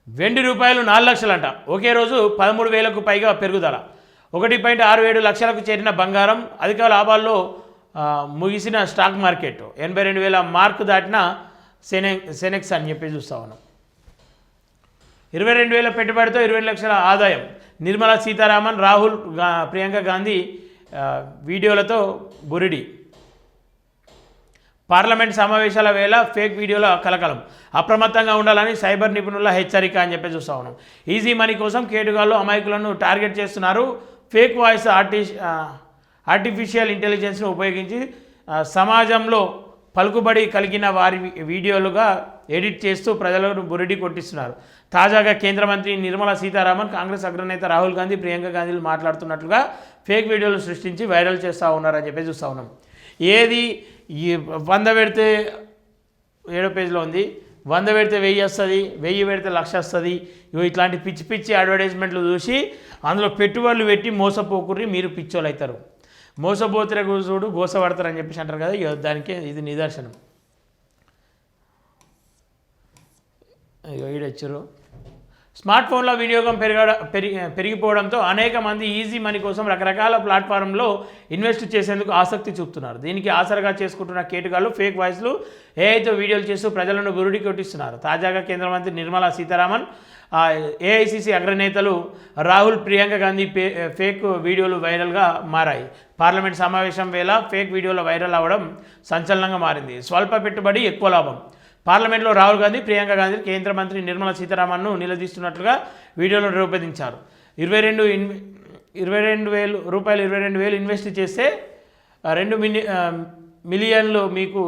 వెండి రూపాయలు 4 లక్షలంట. ఒకే రోజు 13,000కు పైగా పెరుగుదల. 1.67 లక్షలకు చేరిన బంగారం. అధిక లాభాల్లో ముగిసిన స్టాక్ మార్కెట్. 82,000 మార్కు దాటిన సెనెక్స్ అని చెప్పి చూస్తా ఉన్నాం. 22,000 పెట్టుబడితో 20 లక్షల ఆదాయం. నిర్మలా సీతారామన్, రాహుల్, ప్రియాంక గాంధీ వీడియోలతో బురిడి. పార్లమెంట్ సమావేశాల వేళ ఫేక్ వీడియోల కలకలం. అప్రమత్తంగా ఉండాలని సైబర్ నిపుణుల హెచ్చరిక అని చెప్పి చూస్తా ఉన్నాం. ఈజీ మనీ కోసం కేటుగాళ్ళు అమాయకులను టార్గెట్ చేస్తున్నారు. ఫేక్ వాయిస్ ఆర్టిఫిషియల్ ఇంటెలిజెన్స్ను ఉపయోగించి సమాజంలో పలుకుబడి కలిగిన వారి వీడియోలుగా ఎడిట్ చేస్తూ ప్రజలను బురిడి కొట్టిస్తున్నారు. తాజాగా కేంద్ర మంత్రి నిర్మలా సీతారామన్, కాంగ్రెస్ అగ్రనేత రాహుల్ గాంధీ, ప్రియాంక గాంధీలు మాట్లాడుతున్నట్లుగా ఫేక్ వీడియోలు సృష్టించి వైరల్ చేస్తూ ఉన్నారని చెప్పి చూస్తూ ఉన్నాం. ఏది 100 పెడితే 7వ పేజీలో ఉంది, 100 పెడితే 1000 వస్తుంది, 1000 పెడితే 1,00,000 వస్తుంది. ఇట్లాంటి పిచ్చి పిచ్చి అడ్వర్టైజ్మెంట్లు చూసి అందులో పెట్టుబడులు పెట్టి మోసపోకుర్రి, మీరు పిచ్చోళ్ళు అవుతారు. మోసపోతే చూడు గోసపడతారు అని చెప్పేసి అంటారు కదా, దానికే ఇది నిదర్శనం. ఈడొచ్చారు. స్మార్ట్ ఫోన్ల వినియోగం పెరిగిపోవడంతో అనేక మంది ఈజీ మనీ కోసం రకరకాల ప్లాట్ఫామ్లో ఇన్వెస్ట్ చేసేందుకు ఆసక్తి చూపుతున్నారు. దీనికి ఆసరగా చేసుకుంటున్న కేటుగాళ్ళు ఫేక్ వాయిస్లు ఏఐతో వీడియోలు చేస్తూ ప్రజలను గురుడి కొట్టిస్తున్నారు. తాజాగా కేంద్ర మంత్రి నిర్మలా సీతారామన్, ఏఐసిసి అగ్రనేతలు రాహుల్, ప్రియాంక గాంధీ ఫేక్ వీడియోలు వైరల్గా మారాయి. పార్లమెంట్ సమావేశం వేళ ఫేక్ వీడియోలు వైరల్ అవ్వడం సంచలనంగా మారింది. స్వల్ప పెట్టుబడి ఎక్కువ లాభం. పార్లమెంట్లో రాహుల్ గాంధీ, ప్రియాంక గాంధీ కేంద్ర మంత్రి నిర్మలా సీతారామన్ను నిలదీస్తున్నట్లుగా వీడియోలను రూపొందించారు. 22,000 రూపాయలు 22,000 ఇన్వెస్ట్ చేస్తే 2 మిలియన్లు మీకు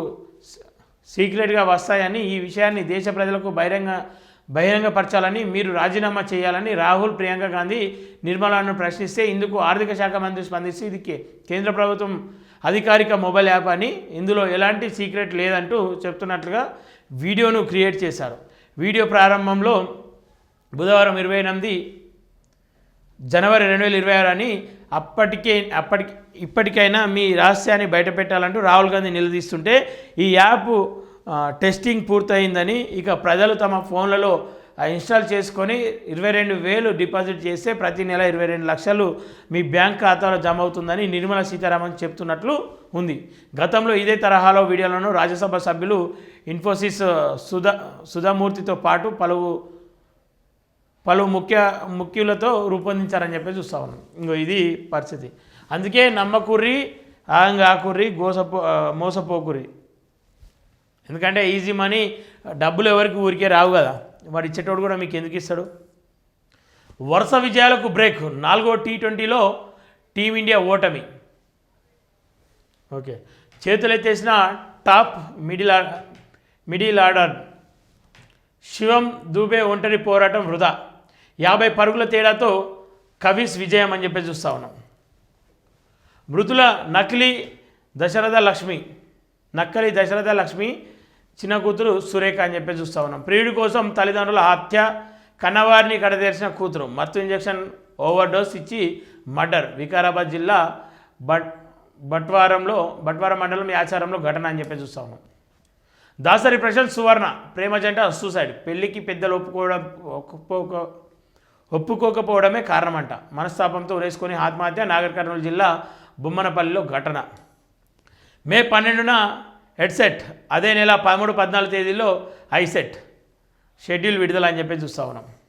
సీక్రెట్గా వస్తాయని, ఈ విషయాన్ని దేశ ప్రజలకు బహిరంగపరచాలని, మీరు రాజీనామా చేయాలని రాహుల్, ప్రియాంక గాంధీ నిర్మలాను ప్రశ్నిస్తే ఇందుకు ఆర్థిక శాఖ మంత్రి స్పందిస్తూ ఇది కేంద్ర ప్రభుత్వం అధికారిక మొబైల్ యాప్ అని, ఇందులో ఎలాంటి సీక్రెట్ లేదంటూ చెప్తున్నట్లుగా వీడియోను క్రియేట్ చేశారు. వీడియో ప్రారంభంలో బుధవారం 28 జనవరి 2026 అని ఇప్పటికైనా మీ రహస్యాన్ని బయటపెట్టాలంటూ రాహుల్ గాంధీ నిలదీస్తుంటే, ఈ యాప్ టెస్టింగ్ పూర్తయిందని, ఇక ప్రజలు తమ ఫోన్లలో ఇన్స్టాల్ చేసుకొని 22,000 డిపాజిట్ చేస్తే ప్రతి నెల 22 లక్షలు మీ బ్యాంక్ ఖాతాలో జమ అవుతుందని నిర్మలా సీతారామన్ చెప్తున్నట్లు ఉంది. గతంలో ఇదే తరహాలో వీడియోలను రాజ్యసభ సభ్యులు ఇన్ఫోసిస్ సుధామూర్తితో పాటు పలు ముఖ్యులతో రూపొందించారని చెప్పి చూస్తా ఉన్నాం. ఇంకో ఇది పరిస్థితి. అందుకే నమ్మకుర్రి, ఆకుర్రి, మోసపోకుర్రి. ఎందుకంటే ఈజీ మనీ డబ్బులు ఎవరికి ఊరికే రావు కదా, వాడు ఇచ్చేటోడు కూడా మీకు ఎందుకు ఇస్తాడు. వరుస విజయాలకు బ్రేక్. 4వ T20లో టీమిండియా ఓటమి. ఓకే, చేతులెత్తేసిన top middle order. Shivam Dube ఒంటరి పోరాటం వృధా. 50 పరుగుల తేడాతో కవిస్ విజయం అని చెప్పి చూస్తూ ఉన్నాం. మృతుల నకిలీ దశరథ లక్ష్మి చిన్న కూతురు సురేఖ అని చెప్పి చూస్తూ ఉన్నాం. ప్రియుడి కోసం తల్లిదండ్రుల హత్య, కన్నవారిని కడతీర్చిన కూతురు. మత్తు ఇంజెక్షన్ ఓవర్డోస్ ఇచ్చి మర్డర్. వికారాబాద్ జిల్లా బట్వారం మండలం యాచారంలో ఘటన అని చెప్పి చూస్తూ ఉన్నాం. దాసరి ప్రశాంత్, సువర్ణ ప్రేమ జంట సూసైడ్. పెళ్లికి పెద్దలు ఒప్పుకోకపోవడమే కారణమంట. మనస్తాపంతో ఉరేసుకొని ఆత్మహత్య. నాగర్ కర్నూలు జిల్లా బొమ్మనపల్లిలో ఘటన. మే 12న హెడ్సెట్, అదే నెల 13, 14 తేదీల్లో ఐసెట్ షెడ్యూల్ విడుదల అని చెప్పి చూస్తూ ఉన్నాం.